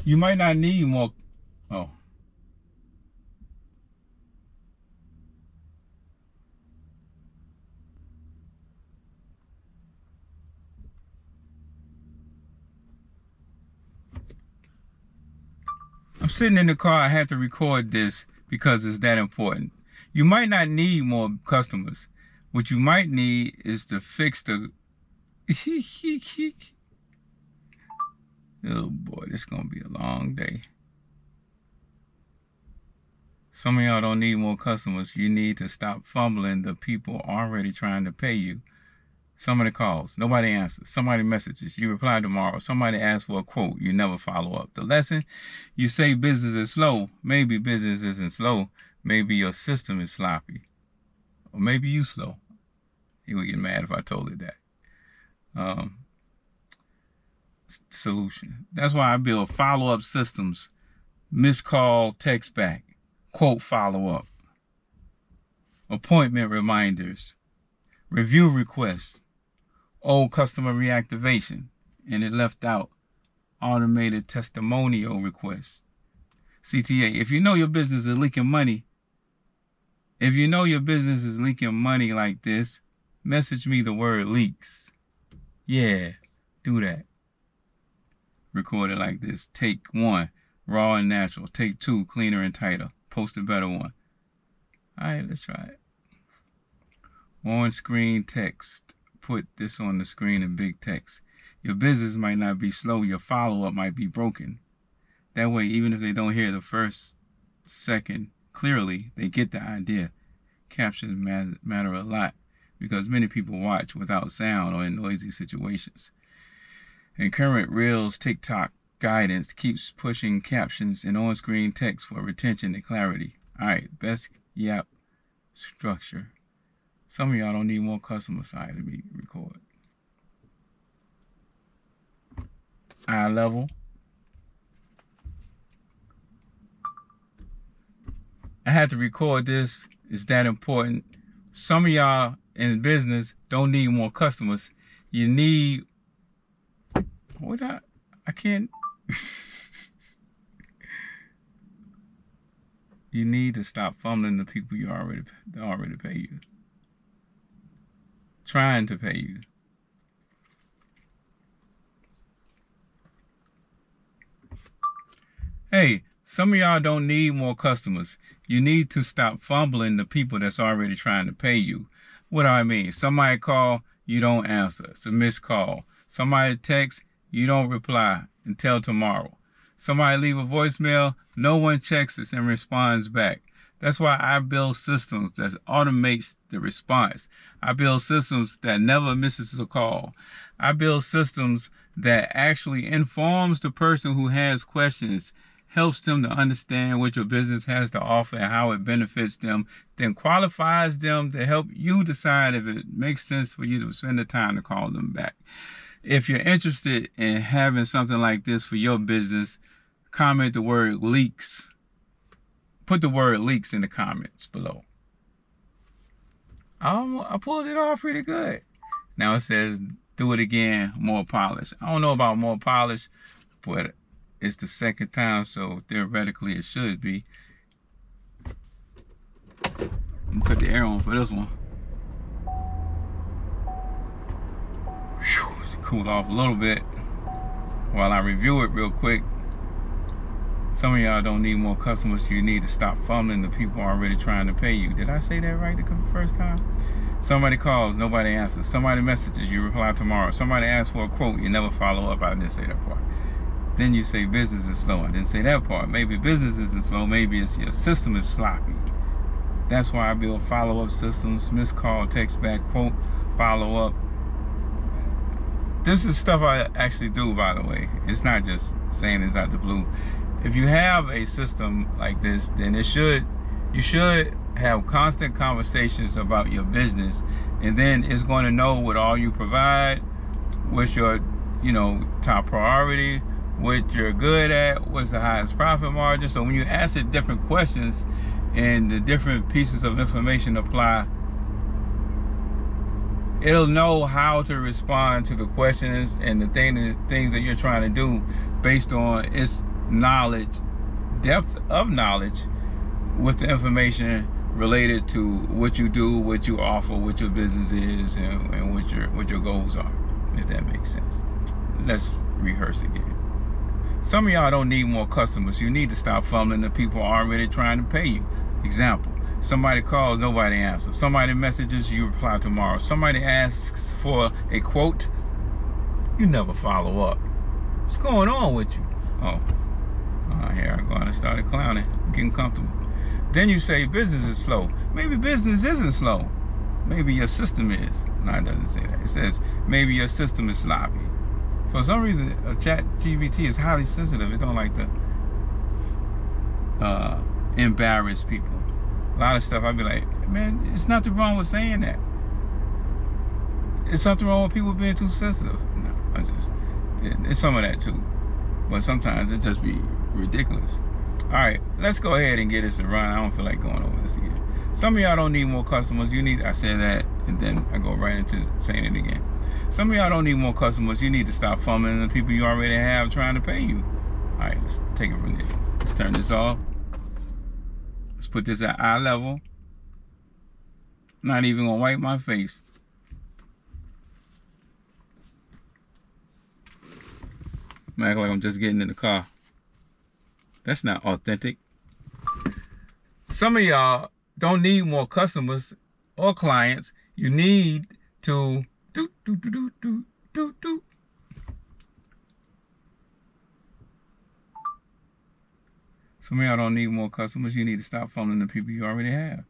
You might not need more. Oh. I'm sitting in the car. I had to record this because it's that important. You might not need more customers. What you might need is to fix the... Oh boy, this is going to be a long day. Some of y'all don't need more customers. You need to stop fumbling the people already trying to pay you. Somebody calls, nobody answers. Somebody messages, you reply tomorrow. Somebody asks for a quote, you never follow up. The lesson, you say business is slow. Maybe business isn't slow. Maybe your system is sloppy. Or maybe you slow. He would get mad if I told it that. Solution. That's why I build follow-up systems. Missed call, text back. Quote follow-up. Appointment reminders. Review requests. Old customer reactivation, and it left out automated testimonial requests. CTA, if you know your business is leaking money, like this, message me the word leaks. Yeah, do that. Record it like this. Take 1, raw and natural. Take 2, cleaner and tighter. Post a better one. All right, let's try it. On screen text. Put this on the screen in big text. Your business might not be slow. Your follow-up might be broken. That way, even if they don't hear the first second clearly, they get the idea. Captions matter a lot because many people watch without sound or in noisy situations. And current Reels TikTok guidance keeps pushing captions and on-screen text for retention and clarity. All right, best yap structure. Some of y'all don't need more customer side to be record. Eye level. I had to record this. It's that important. Some of y'all in business don't need more customers. You need... What I can't... You need to stop fumbling the people that already pay you. Trying to pay you. Hey, some of y'all don't need more customers. You need to stop fumbling the people that's already trying to pay you. What do I mean? Somebody call, you don't answer. It's a missed call. Somebody text, you don't reply until tomorrow. Somebody leave a voicemail, no one checks this and responds back. That's why I build systems that automates the response. I build systems that never misses a call. I build systems that actually informs the person who has questions, helps them to understand what your business has to offer and how it benefits them, then qualifies them to help you decide if it makes sense for you to spend the time to call them back. If you're interested in having something like this for your business, comment the word leaks. Put the word leaks in the comments below. I pulled it off pretty good. Now it says, do it again, more polish. I don't know about more polish, but it's the second time, so theoretically it should be. I'm gonna cut the air on for this one. Whew, it's cooled off a little bit while I review it real quick. Some of y'all don't need more customers. You need to stop fumbling the people already trying to pay you. Did I say that right the first time? Somebody calls, nobody answers. Somebody messages, you reply tomorrow. Somebody asks for a quote, you never follow up. I didn't say that part. Then you say business is slow. I didn't say that part. Maybe business isn't slow. Maybe it's your system is sloppy. That's why I build follow-up systems, missed call, text back, quote, follow-up. This is stuff I actually do, by the way. It's not just saying it's out the blue. If you have a system like this, then you should have constant conversations about your business, and then it's going to know what all you provide, what's your, top priority, what you're good at, what's the highest profit margin. So when you ask it different questions and the different pieces of information apply, it'll know how to respond to the questions and the things that you're trying to do based on its knowledge, depth of knowledge with the information related to what you do, what you offer, what your business is, and what your goals are, if that makes sense. Let's rehearse again. Some of y'all don't need more customers. You need to stop fumbling the people already trying to pay you. Example, somebody calls, nobody answers. Somebody messages, you reply tomorrow. Somebody asks for a quote, you never follow up. What's going on with you? Oh, here I go and I started clowning, getting comfortable. Then you say business is slow. Maybe business isn't slow. Maybe your system is. No, it doesn't say that. It says maybe your system is sloppy. For some reason, a ChatGPT is highly sensitive. It don't like to embarrass people. A lot of stuff I'd be like, man, it's nothing wrong with saying that. It's something wrong with people being too sensitive. No, it's some of that too. But sometimes it just be ridiculous. All right, let's go ahead and get this a run. I don't feel like going over this again. Some of y'all don't need more customers. You need, I said that, and then I go right into saying it again. Some of y'all don't need more customers. You need to stop fumbling the people you already have trying to pay you. All right, let's take it from there. Let's turn this off. Let's put this at eye level. Not even gonna wipe my face. I'm acting like I'm just getting in the car. That's not authentic. Some of y'all don't need more customers or clients. You need to do. Some of y'all don't need more customers. You need to stop fumbling the people you already have.